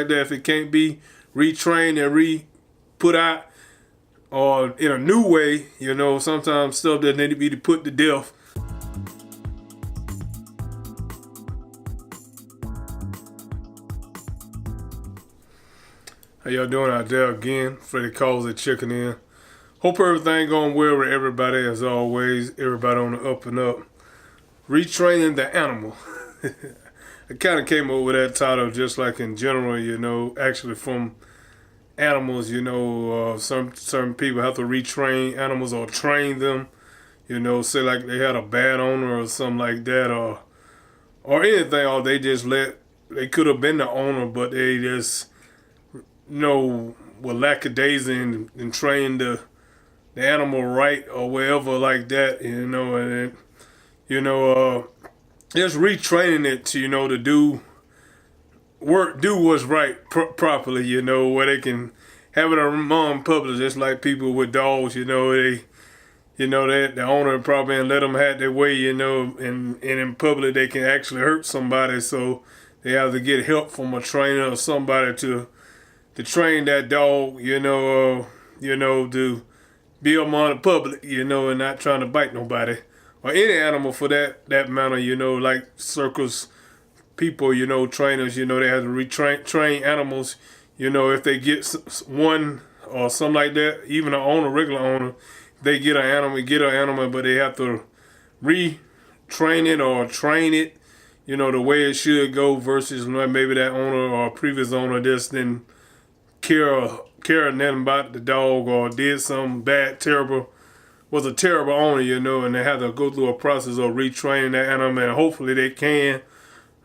that, if it can't be retrained and re-put out or in a new way, sometimes stuff that need to be put to death. How y'all doing out there again? Freddie calls it checking in. Hope everything going well with everybody as always. Everybody on the up and up. Retraining the animal. I kind of came up with that title just like in general, actually from animals, some certain people have to retrain animals or train them, say like they had a bad owner or something like that, or anything, or they could have been the owner, but they just, were lackadaisy and trained the animal right or wherever like that, and just retraining it to, to do what's right properly, where they can have it among public, just like people with dogs, that the owner probably let them have their way, and in public they can actually hurt somebody, so they have to get help from a trainer or somebody to train that dog, to be among the public, and not trying to bite nobody. Or any animal for that matter, like circus people, trainers, they have to train animals, if they get one or something like that, even an owner, regular owner, they get an animal, but they have to retrain it or train it, the way it should go versus maybe that owner or previous owner just didn't care nothing about the dog or did some was a terrible owner, and they had to go through a process of retraining that animal, and hopefully they can.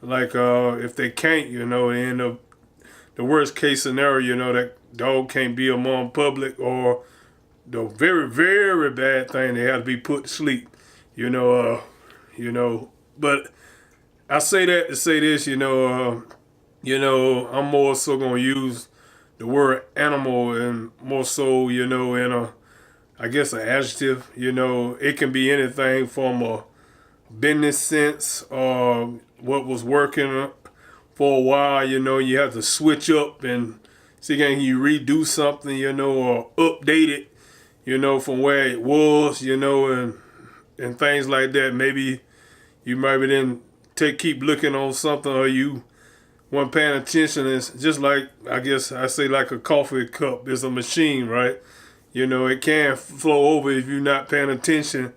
Like, if they can't, in the worst case scenario, that dog can't be among public, or the very, very bad thing, they have to be put to sleep, But I say that to say this, I'm more so gonna use the word animal and more so, in I guess an adjective, it can be anything from a business sense or what was working for a while, you have to switch up and see can you redo something, or update it, from where it was, and things like that. Maybe you maybe didn't keep looking on something, or you weren't paying attention. It's just like, I guess I say, like a coffee cup is a machine, right? It can flow over if you're not paying attention,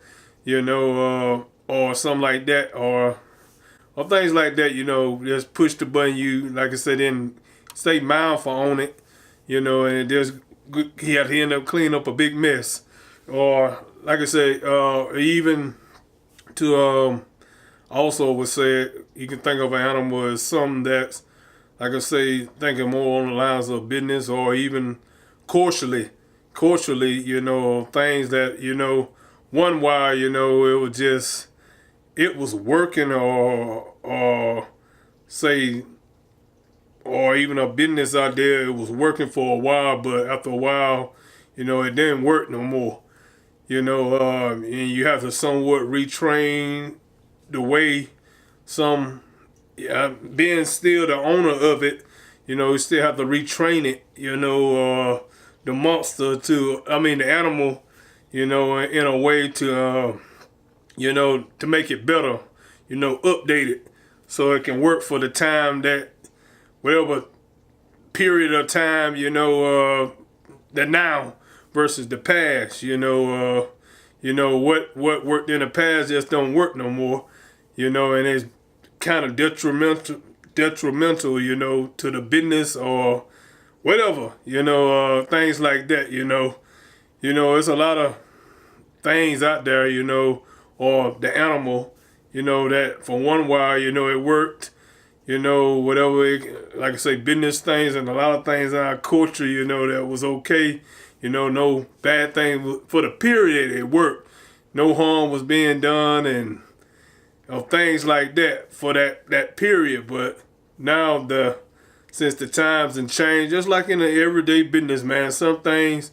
or something like that, or things like that, just push the button, like I said, then stay mindful on it, and just he had to end up cleaning up a big mess. Or, like I say, even to also would say, you can think of an animal as something that's, like I say, thinking more on the lines of business or even culturally, things that, one while, it was working, or say, or even a business out there, it was working for a while, but after a while, it didn't work no more, and you have to somewhat retrain the way being still the owner of it, you still have to retrain it, the monster the animal, in a way to, to make it better, update it so it can work for the time that, whatever period of time, the now versus the past, what worked in the past just don't work no more, and it's kind of detrimental, to the business or whatever, things like that, it's a lot of things out there, or the animal, that for one while, it worked, whatever, like I say, business things and a lot of things in our culture, that was okay, no bad thing for the period it worked, no harm was being done, and things like that for that period. But now since the times and change, just like in the everyday business, man, some things,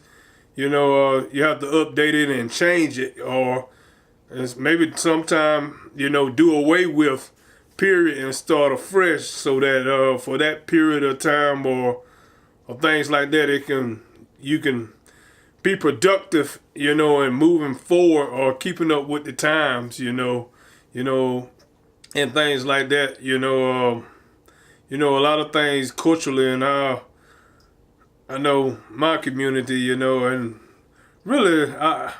you have to update it and change it, or maybe sometime, do away with period and start afresh, so that for that period of time or things like that, you can be productive, and moving forward or keeping up with the times, and things like that, a lot of things culturally in I know my community, and really I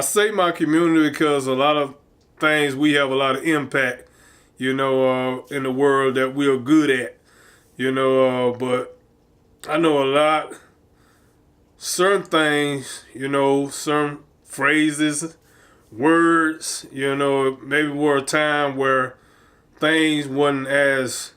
say my community because a lot of things we have a lot of impact, in the world that we are good at, but I know a lot, certain things, certain phrases, words, maybe were a time where things wasn't as,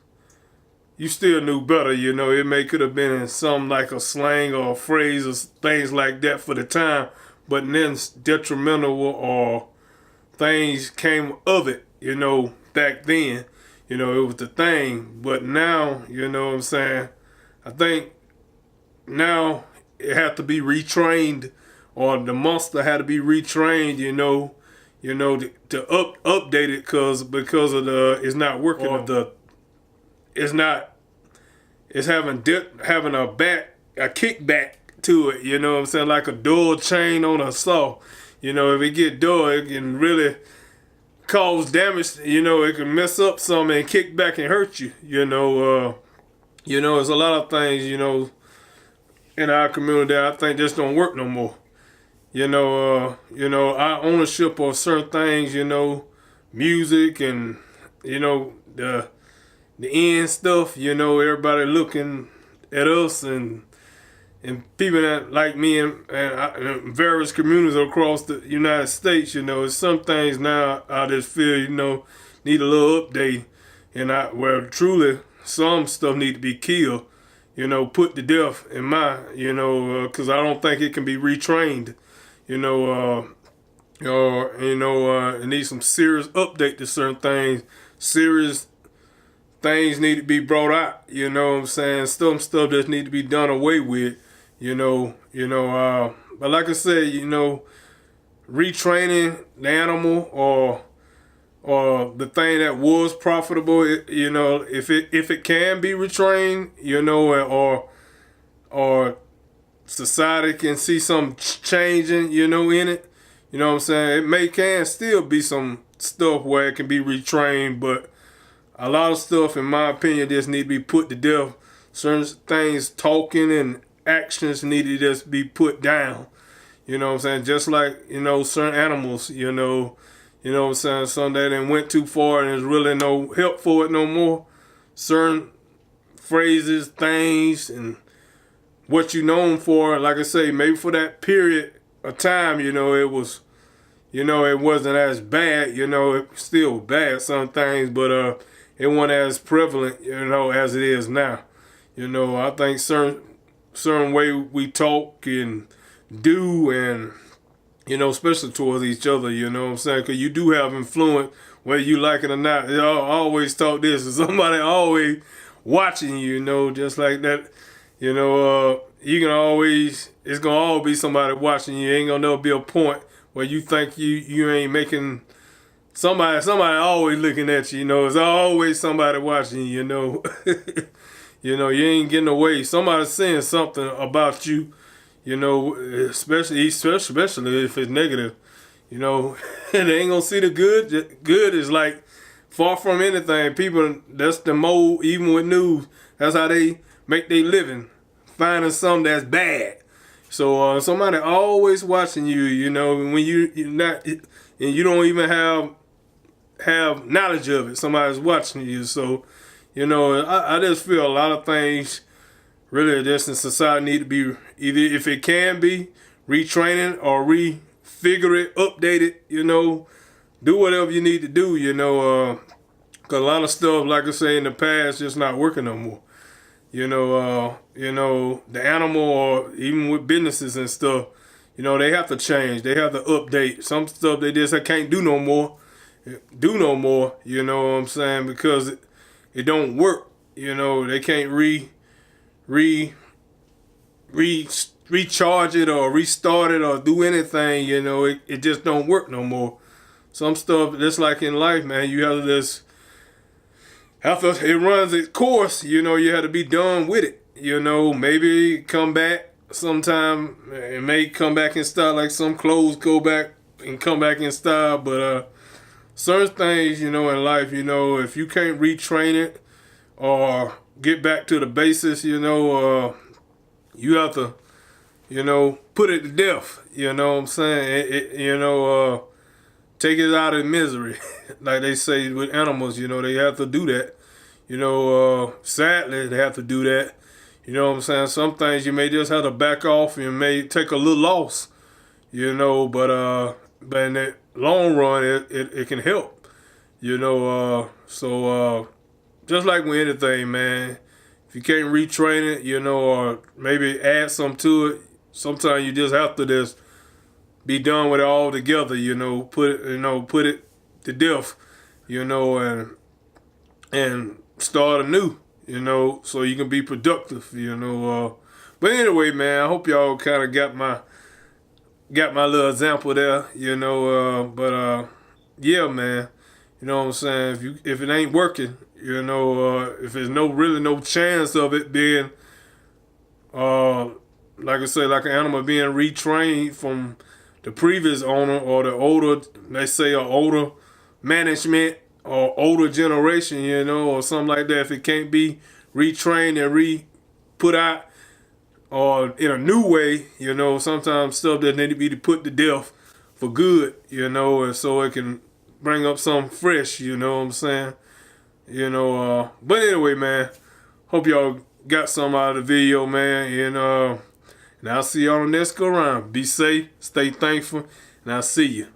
you still knew better, it could have been in some like a slang or a phrase or things like that for the time, but then detrimental or things came of it, back then, it was the thing. But now, what I'm saying, I think now it had to be retrained, or the monster had to be retrained, to update it because of it's not working, or it's having a kickback to it, what I'm saying, like a dull chain on a saw. If it get dull, it can really cause damage, it can mess up something and kick back and hurt you, there's a lot of things, in our community that I think just don't work no more. Our ownership of certain things, music and, the end stuff, everybody looking at us and people that like me and various communities across the United States, some things now I just feel, need a little update, and where truly some stuff need to be killed, put to death in my, because I don't think it can be retrained, it needs some serious update to certain things. Serious things need to be brought out, what I'm saying? Some stuff just need to be done away with, but like I said, retraining the animal or the thing that was profitable, if it can be retrained, or society can see some changing, in it, what I'm saying? It can still be some stuff where it can be retrained, but a lot of stuff, in my opinion, just need to be put to death. Certain things, talking and actions need to just be put down. What I'm saying? Just like, certain animals, what I'm saying? Some that done went too far and there's really no help for it no more. Certain phrases, things, and what you known for, like I say, maybe for that period of time, it was, it wasn't as bad, it's still bad, some things, but it wasn't as prevalent, as it is now. I think certain way we talk and do, and, especially towards each other, what I'm saying? Because you do have influence, whether you like it or not. I always talk this, and somebody always watching you, just like that. You can always, it's going to always be somebody watching you. Ain't going to never be a point where you think you ain't making, somebody always looking at you, There's always somebody watching you, you ain't getting away. Somebody's saying something about you, especially if it's negative, and they ain't going to see the good. Good is like far from anything. People, that's the mode, even with news, that's how they make their living, finding something that's bad. So somebody always watching you, when you're not, and you don't even have knowledge of it. Somebody's watching you. So, I just feel a lot of things really just in society need to be either, if it can be, retraining or refigure it, update it, do whatever you need to do, because a lot of stuff, like I say, in the past, just not working no more. The animal, or even with businesses and stuff, they have to change. They have to update. Some stuff they just can't do no more. You know what I'm saying? Because it don't work. They can't recharge it or restart it or do anything. It just don't work no more. Some stuff, just like in life, man, you have to just after it runs its course, you know, you have to be done with it. You know, maybe come back sometime. It may come back in style, like some clothes go back and come back in style. But certain things, you know, in life, you know, if you can't retrain it or get back to the basis, you know, you have to, you know, put it to death. You know what I'm saying? You know, take it out of misery. Like they say with animals, you know, they have to do that. You know, sadly, they have to do that. You know what I'm saying? Some things you may just have to back off. You may take a little loss, you know, but in the long run, it can help, you know. So just like with anything, man, if you can't retrain it, you know, or maybe add some to it, sometimes you just have to just be done with it all together, you know, put it to death, you know, and start anew, you know, so you can be productive, you know. But anyway, man, I hope y'all kind of got my little example there, you know. Yeah, man, you know what I'm saying. If it ain't working, you know, if there's really no chance of it being, like I say, like an animal being retrained from the previous owner or the older, they say, or older management or older generation, you know, or something like that. If it can't be retrained and put out or in a new way, you know, sometimes stuff that need to be put to death for good, you know, and so it can bring up something fresh, you know what I'm saying? You know, but anyway, man, hope y'all got some out of the video, man, and I'll see y'all on the next go around. Be safe, stay thankful, and I'll see you.